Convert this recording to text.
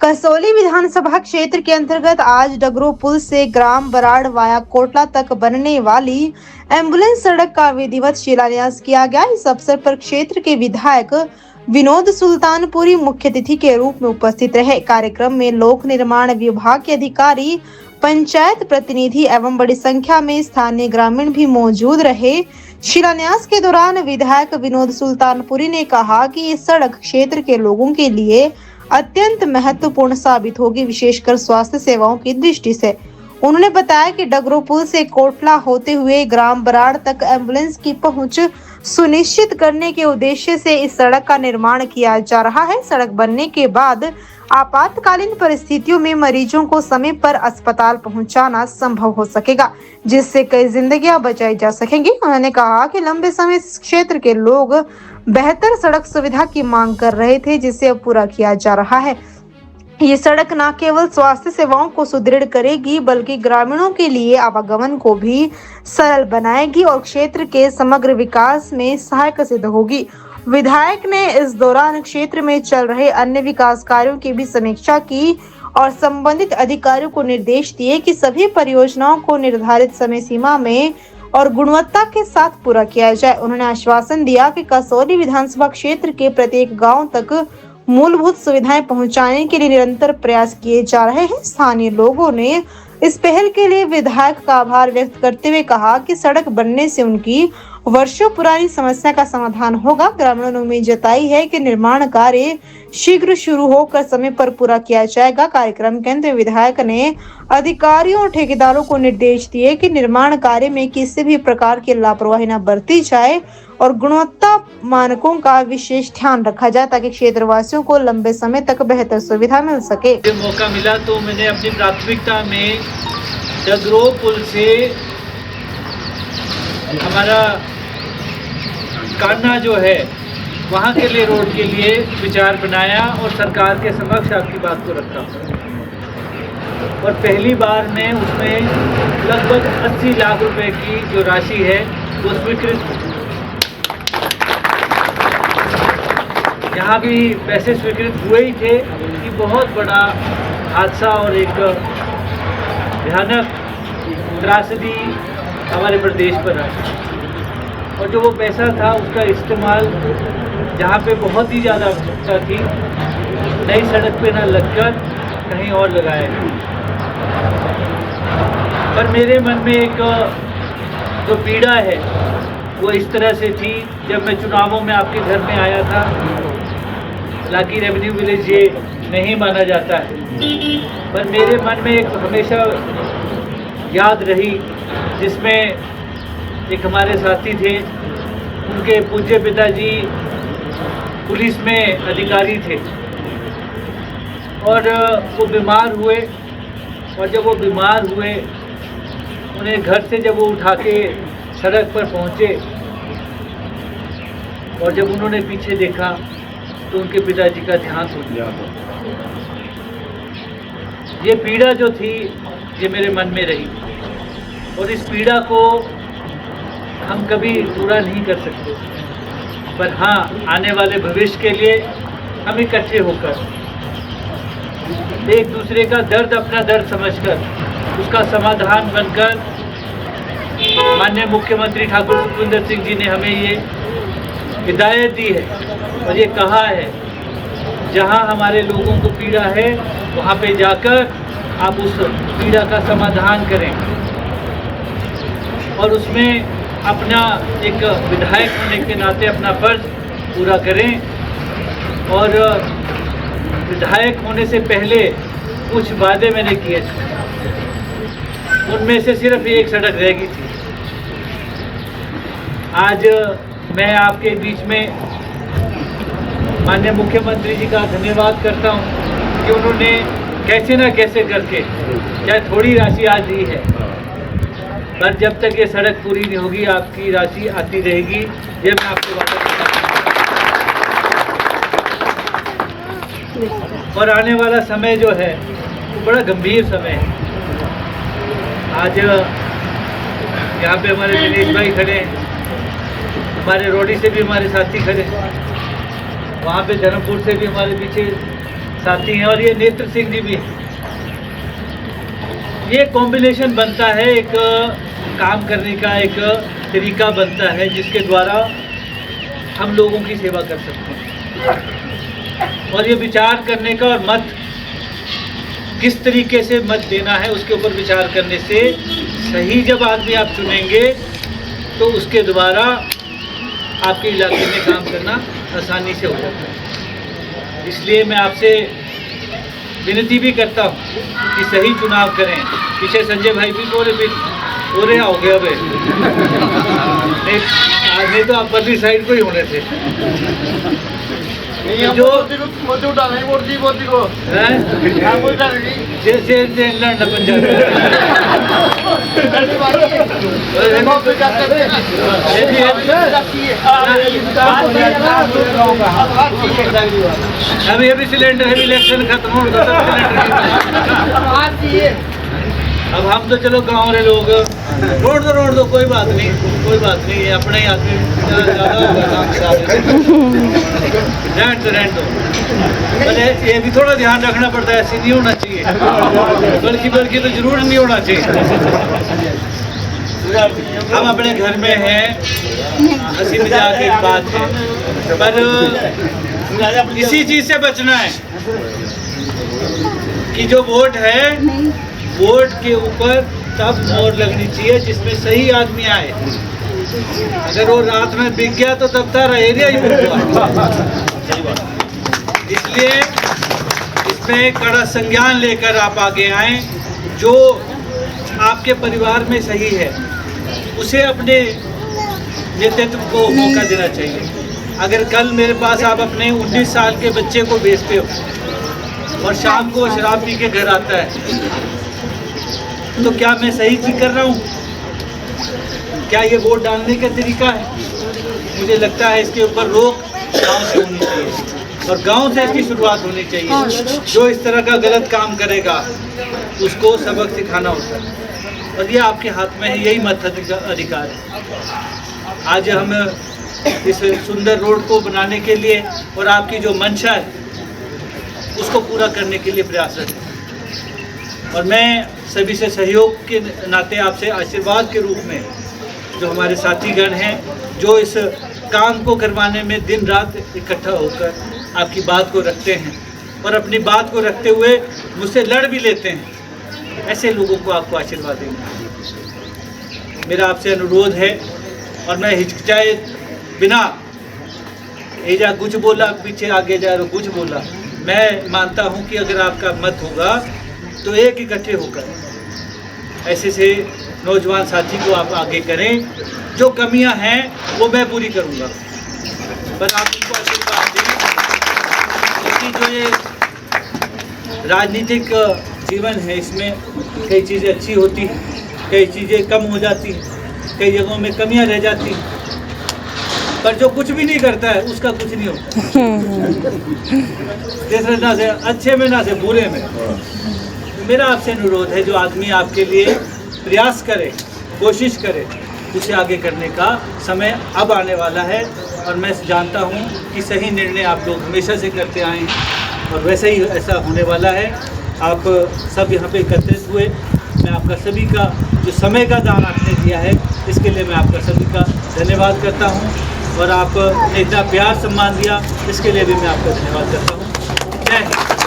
कसौली विधानसभा क्षेत्र के अंतर्गत आज डगरो पुल से ग्राम बराड़ वाया कोटला तक बनने वाली एम्बुलेंस सड़क का विधिवत शिलान्यास किया गया। इस अवसर पर क्षेत्र के विधायक विनोद सुल्तानपुरी मुख्य अतिथि के रूप में उपस्थित रहे। कार्यक्रम में लोक निर्माण विभाग के अधिकारी, पंचायत प्रतिनिधि एवं बड़ी संख्या में स्थानीय ग्रामीण भी मौजूद रहे। शिलान्यास के दौरान विधायक विनोद सुल्तानपुरी ने कहा कि इस सड़क क्षेत्र के लोगों के लिए अत्यंत महत्वपूर्ण साबित होगी, विशेषकर स्वास्थ्य सेवाओं की दृष्टि से। उन्होंने बताया कि डगरो पुल से कोटला होते हुए ग्राम बराड़ तक एम्बुलेंस की पहुंच सुनिश्चित करने के उद्देश्य से इस सड़क का निर्माण किया जा रहा है। सड़क बनने के बाद आपातकालीन परिस्थितियों में मरीजों को समय पर अस्पताल पहुंचाना संभव हो सकेगा, जिससे कई जिंदगियां बचाई जा सकेंगी। उन्होंने कहा कि लंबे समय से क्षेत्र के लोग बेहतर सड़क सुविधा की मांग कर रहे थे, जिसे अब पूरा किया जा रहा है। ये सड़क न केवल स्वास्थ्य सेवाओं को सुदृढ़ करेगी, बल्कि ग्रामीणों के लिए आवागमन को भी सरल बनाएगी और क्षेत्र के समग्र विकास में सहायक सिद्ध होगी। विधायक ने इस दौरान क्षेत्र में चल रहे अन्य विकास कार्यों की भी समीक्षा की और संबंधित अधिकारियों को निर्देश दिए कि सभी परियोजनाओं को निर्धारित समय सीमा में और गुणवत्ता के साथ पूरा किया जाए। उन्होंने आश्वासन दिया कि कसौली विधानसभा क्षेत्र के प्रत्येक गांव तक मूलभूत सुविधाएं पहुंचाने के लिए निरंतर प्रयास किए जा रहे हैं। स्थानीय लोगों ने इस पहल के लिए विधायक का आभार व्यक्त करते हुए कहा कि सड़क बनने से उनकी वर्षों पुरानी समस्या का समाधान होगा। ग्रामीणों ने उम्मीद जताई है कि निर्माण कार्य शीघ्र शुरू होकर समय पर पूरा किया जाएगा। कार्यक्रम के अंत में विधायक ने अधिकारियों और ठेकेदारों को निर्देश दिए कि निर्माण कार्य में किसी भी प्रकार की लापरवाही न बरती जाए और गुणवत्ता मानकों का विशेष ध्यान रखा जाए, ताकि क्षेत्रवासियों को लंबे समय तक बेहतर सुविधा मिल सके। मौका मिला तो मैंने अपनी प्राथमिकता में डगरो पुल से हमारा कान्हा जो है वहाँ के लिए रोड के लिए विचार बनाया और सरकार के समक्ष आपकी बात को रखा। और पहली बार में उसमें लगभग 80 लाख रुपए की जो राशि है वो स्वीकृत हुई। यहाँ भी पैसे स्वीकृत हुए ही थे कि बहुत बड़ा हादसा और एक भयानक त्रासदी हमारे प्रदेश पर आई। और जो वो पैसा था उसका इस्तेमाल जहाँ पे बहुत ही ज़्यादा आवश्यकता थी, नई सड़क पे ना लगकर कहीं और लगाया। पर मेरे मन में एक जो पीड़ा है वो इस तरह से थी, जब मैं चुनावों में आपके घर में आया था। हालांकि रेवेन्यू विलेज ये नहीं माना जाता है, पर मेरे मन में एक हमेशा याद रही, जिसमें एक हमारे साथी थे, उनके पूज्य पिताजी पुलिस में अधिकारी थे और वो बीमार हुए। और जब वो बीमार हुए, उन्हें घर से जब वो उठा के सड़क पर पहुंचे और जब उन्होंने पीछे देखा तो उनके पिताजी का ध्यान टूट गया। ये पीड़ा जो थी ये मेरे मन में रही और इस पीड़ा को हम कभी पूरा नहीं कर सकते, पर हाँ, आने वाले भविष्य के लिए हम इकट्ठे होकर एक दूसरे का दर्द अपना दर्द समझकर उसका समाधान बनकर, माननीय मुख्यमंत्री ठाकुर सुखविंदर सिंह जी ने हमें ये हिदायत दी है और ये कहा है, जहाँ हमारे लोगों को पीड़ा है वहाँ पे जाकर आप उस पीड़ा का समाधान करें और उसमें अपना एक विधायक होने के नाते अपना फर्ज पूरा करें। और विधायक होने से पहले कुछ वादे मैंने किए थे, उनमें से सिर्फ एक सड़क रह गई थी। आज मैं आपके बीच में माननीय मुख्यमंत्री जी का धन्यवाद करता हूं कि उन्होंने कैसे न कैसे करके, चाहे थोड़ी राशि आज दी है, पर जब तक ये सड़क पूरी नहीं होगी आपकी राशि आती रहेगी, ये मैं आपको वादा करता हूँ। और आने वाला समय जो है वो बड़ा गंभीर समय है। आज यहाँ पे हमारे दिनेश भाई खड़े हैं, हमारे रोडी से भी हमारे साथी खड़े, वहाँ पे धर्मपुर से भी हमारे पीछे साथी हैं और ये नेत्र सिंह जी भी हैं। ये कॉम्बिनेशन बनता है, एक काम करने का एक तरीका बनता है जिसके द्वारा हम लोगों की सेवा कर सकते हैं। और ये विचार करने का और मत किस तरीके से मत देना है उसके ऊपर विचार करने से सही जब आदमी आप चुनेंगे तो उसके द्वारा आपके इलाके में काम करना आसानी से हो जाता है। इसलिए मैं आपसे विनती भी करता हूँ कि सही चुनाव करें। पीछे संजय भाई भी हो रहे हो गया भाई नहीं तो आप परली साइड को ही होने थे। जो मोदी उठा नहीं मोदी को जैसे लड़ना पंजाब अभी सिलेंडर है, इलेक्शन खत्म हो अब हम तो चलो गाँव रे लोग रोड दो कोई बात नहीं ये अपने ही आदमी ज़्यादा होगा काम रहने दो। मैंने ये भी थोड़ा ध्यान रखना पड़ता है, ऐसे नहीं होना चाहिए, बल्कि तो जरूर नहीं होना चाहिए। हम अपने घर में हैं, हंसी मजाक एक बात है, पर इसी चीज़ से बचना है कि जो वोट है वोट के ऊपर तब मोहर लगनी चाहिए जिसमें सही आदमी आए। अगर वो रात में बिक गया तो तब तक एरिया ही होगा। इसलिए इसमें कड़ा संज्ञान लेकर आप आगे आएं। जो आपके परिवार में सही है उसे अपने नेतृत्व को मौका देना चाहिए। अगर कल मेरे पास आप अपने 19 साल के बच्चे को भेजते हो और शाम को शराब पी के घर आता है तो क्या मैं सही चीज कर रहा हूँ? क्या ये वोट डालने का तरीका है? मुझे लगता है इसके ऊपर रोक गांव से होनी चाहिए और गांव से इसकी शुरुआत होनी चाहिए। जो इस तरह का गलत काम करेगा उसको सबक सिखाना होता है और ये आपके हाथ में है, यही मताधिकार है। आज हम इस सुंदर रोड को बनाने के लिए और आपकी जो मंशा है उसको पूरा करने के लिए प्रयासरत है और मैं सभी से सहयोग के नाते आपसे आशीर्वाद के रूप में जो हमारे साथीगण हैं जो इस काम को करवाने में दिन रात इकट्ठा होकर आपकी बात को रखते हैं और अपनी बात को रखते हुए मुझसे लड़ भी लेते हैं, ऐसे लोगों को आपको आशीर्वाद देना मेरा आपसे अनुरोध है। और मैं हिचकिचाए बिना एजा कुछ बोला पीछे आगे जा रहा कुछ बोला, मैं मानता हूँ कि अगर आपका मत होगा तो एक इकट्ठे होकर ऐसे से नौजवान साथी को आप आगे करें। जो कमियां हैं वो मैं पूरी करूंगा, पर आप उनको आशीर्वाद दें क्योंकि जो ये राजनीतिक जीवन है इसमें कई चीज़ें अच्छी होती हैं, कई चीज़ें कम हो जाती हैं, कई जगहों में कमियां रह जाती हैं, पर जो कुछ भी नहीं करता है उसका कुछ नहीं होता। जैसे ना से अच्छे में ना से बुरे में। मेरा आपसे अनुरोध है जो आदमी आपके लिए प्रयास करे, कोशिश करे, उसे आगे करने का समय अब आने वाला है और मैं जानता हूँ कि सही निर्णय आप लोग हमेशा से करते आए हैं और वैसे ही ऐसा होने वाला है। आप सब यहाँ पे एकत्रित हुए, मैं आपका सभी का जो समय का दान आपने दिया है इसके लिए मैं आपका सभी का धन्यवाद करता हूँ और आपने इतना प्यार सम्मान दिया इसके लिए भी मैं आपका धन्यवाद करता हूँ। जय हिंद।